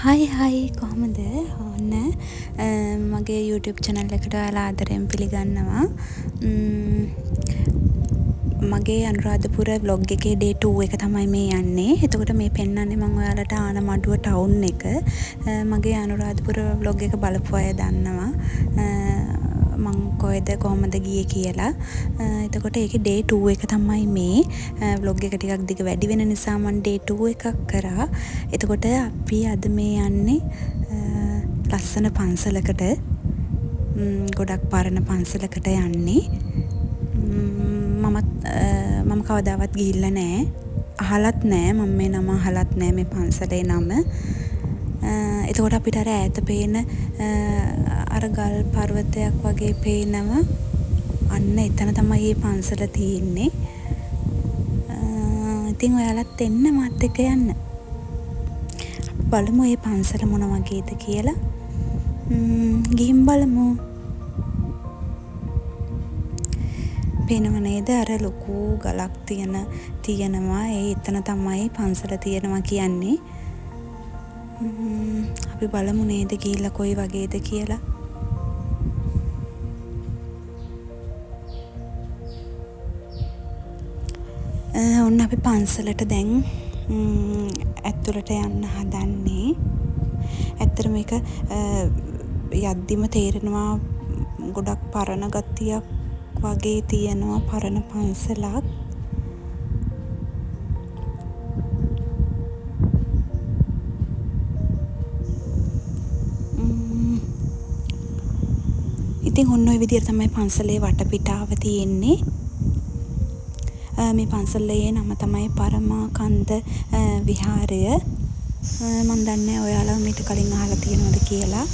හයි කොහොමද? ඔන්න මගේ YouTube channel එකට ඔයාලා ආදරයෙන් පිළිගන්නවා. මගේ අනුරාධපුර vlog එකේ day 2 එක තමයි මේ යන්නේ. එතකොට මේ පෙන්නන්නේ මම ඔයාලට ආනමඩුව town එක. මගේ අනුරාධපුර vlog එක බලපු අය දන්නවා. මං කොහොමද ගියේ කියලා. එතකොට ඒකේ day 2 එක තමයි මේ. vlog එක ටිකක් දිග වැඩි වෙන නිසා මම day 2 එකක් කරා. එතකොට අපි අද මේ යන්නේ ලස්සන පන්සලකට. ගොඩක් පරණ පන්සලකට යන්නේ. මම කවදාවත් ගිහිල්ලා නෑ. අහලත් නෑ. මම මේ නම අහලත් නෑ මේ පන්සලේ නම. එතකොට අපිට අර ඈත පේන අර ගල් පර්වතයක් වගේ පේනවා. අන්න එතන තමයි මේ පන්සල තියෙන්නේ. ඉතින් ඔයාලත් එන්න මාත් එක්ක යන්න. බලමු මේ පන්සල මොන වගේද කියලා. ගිහින් බලමු. පේනව නේද අර ලොකු ගලක් තියෙනවා. එතන තමයි පන්සල තියෙනවා කියන්නේ. අපි බලමු නේද ගිහිල්ලා කොයි වගේද කියලා. ඔන්න අපි පන්සලට දැන් ඇතුළට යන්න හදන්නේ. ඇත්තට මේක යද්දිම තේරෙනවා ගොඩක් පරණ ගතියක් වගේ තියෙනවා. පරණ පන්සලක්. ඉතින් ඔන්න ඔය විදිහට තමයි පන්සලේ වටපිටාව තියෙන්නේ. මේ පන්සලේ නම තමයි පරමාකන්ද විහාරය. මම දන්නේ ඔයාලා මීට කලින් අහලා තියෙනවද කියලා.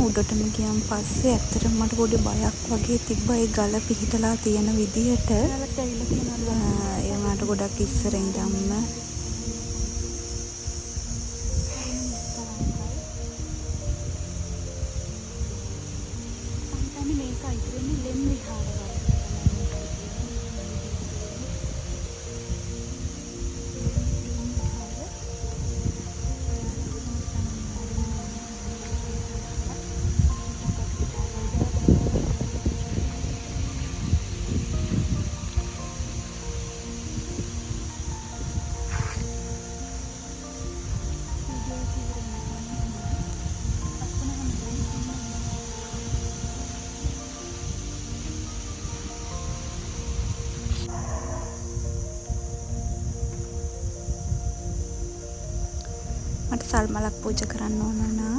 උඩටම ගියන් පස්සේ ඇත්තටම මට පොඩි බයක් වගේ තිබ්බා ඒ ගල පිහිටලා තියෙන විදිහට. ඒ මට ගොඩක් ඉස්සර ඉඳන්ම මට සල්මලක් පූජා කරන්න ඕන නා.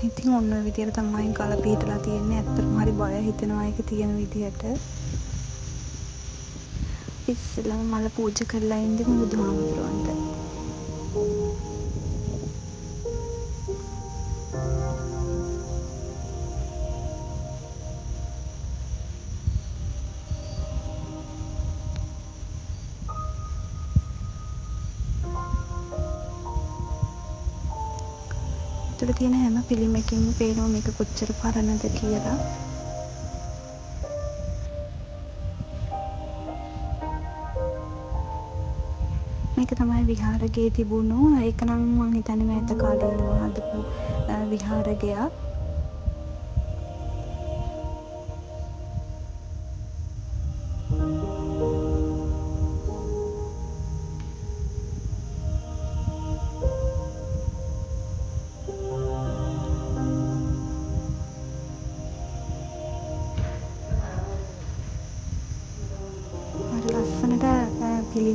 ඉතින් ඔන්න ඔය විදිහට තමයි ගල පිහිටලා තියෙන්නේ. ඇත්තටම හරි බය හිතෙනවා ඒක තියෙන විදිහට. ඉස්සෙල්ලාම මල පූජා කරලා ඉඳිමු බුදුහාමුදුරන්ට. තුළ තියෙන හැම පිළිමකින්ම පේනවා මේක කොච්චර පරණද කියලා. මේක තමයි විහාරගේ තිබුණු. ඒක නම් මං හිතන්නේ මෑත කාලේ හදපු විහාරගයක්.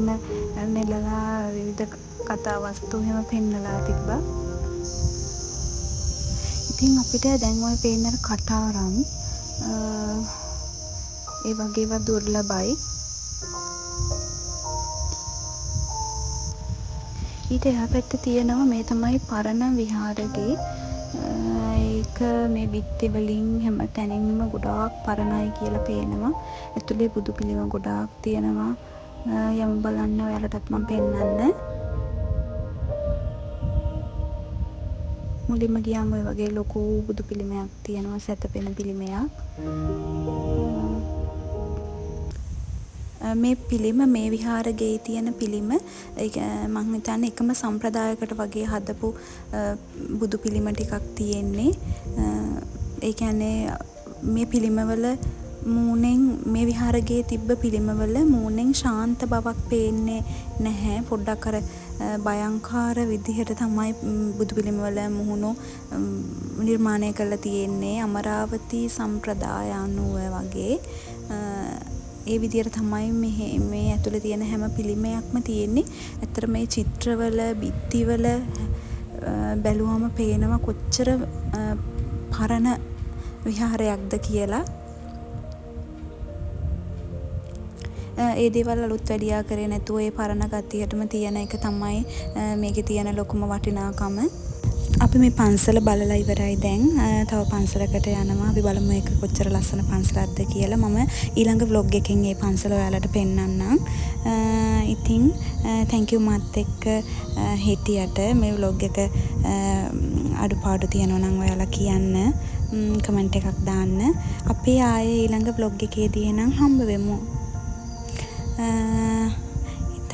පිළිම නෙලලා විවිධ කතා වස්තු එහෙම පෙන්නලා තිබ්බා. ඉතින් අපිට දැන් ඔය පේන කටාරම් ඒ වගේ ඒවා දුර්ලභයි. ඊට එහා පැත්තේ තියෙනවා මේ තමයි පරණ විහාරගේ. ඒක මේ බිත්ති වලින් හැම තැනින්ම ගොඩාක් පරණයි කියලා පේනවා. ඇතුලේ බුදු පිළිම ගොඩාක් තියෙනවා. යමු බලන්න ඔයාලටත් මම පෙන්නන්න. මුලින්ම ගියාම ඔය වගේ ලොකු බුදු පිළිමයක් තියෙනවා, සැතපෙන පිළිමයක්. මේ පිළිම මේ විහාරයේ තියෙන පිළිම මම හිතන්නේ එකම සම්ප්‍රදායකට වගේ හදපු බුදු පිළිම ටිකක් තියෙන්නේ. ඒ කියන්නේ මේ පිළිමවල මූණෙන් මේ විහාරයේ තිබ්බ පිළිමවල මූණෙන් ශාන්ත බවක් පේන්නේ නැහැ. පොඩ්ඩක් අර භයංකාර විදිහට තමයි බුදු පිළිමවල මුහුණු නිර්මාණය කරලා තියෙන්නේ. අමරාවති සම්ප්‍රදාය අනුව වගේ ඒ විදිහට තමයි මේ ඇතුලේ තියෙන හැම පිළිමයක්ම තියෙන්නේ. ඇත්තට මේ චිත්‍රවල බිත්තිවල බැලුවම පේනවා කොච්චර පරණ විහාරයක්ද කියලා. ඒ දේවල් අලුත් වැඩියා කරේ නැතුව ඒ පරණ ගතියටම තියෙන එක තමයි මේකේ තියෙන ලොකුම වටිනාකම. අපි මේ පන්සල බලලා ඉවරයි දැන්. තව පන්සලකට යනවා. අපි බලමු මේක කොච්චර ලස්සන පන්සලක්ද කියලා. මම ඊළඟ vlog එකෙන් මේ පන්සල ඔයාලට පෙන්නන්නම්. ඉතින් thank you මාත් එක්ක හිටියට මේ vlog එක අඩුපාඩු තියෙනවා නම් ඔයාලා කියන්න. කමෙන්ට් එකක් දාන්න. අපි ආයේ ඊළඟ vlog එකේදී එනම් හම්බ වෙමු.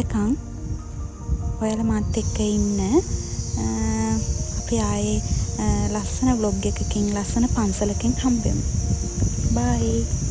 එතකන් ඔයාලා මාත් එක්ක ඉන්න. අපි ආයේ ලස්සන vlog එකකින් ලස්සන පන්සලකින් හම්බෙමු. bye.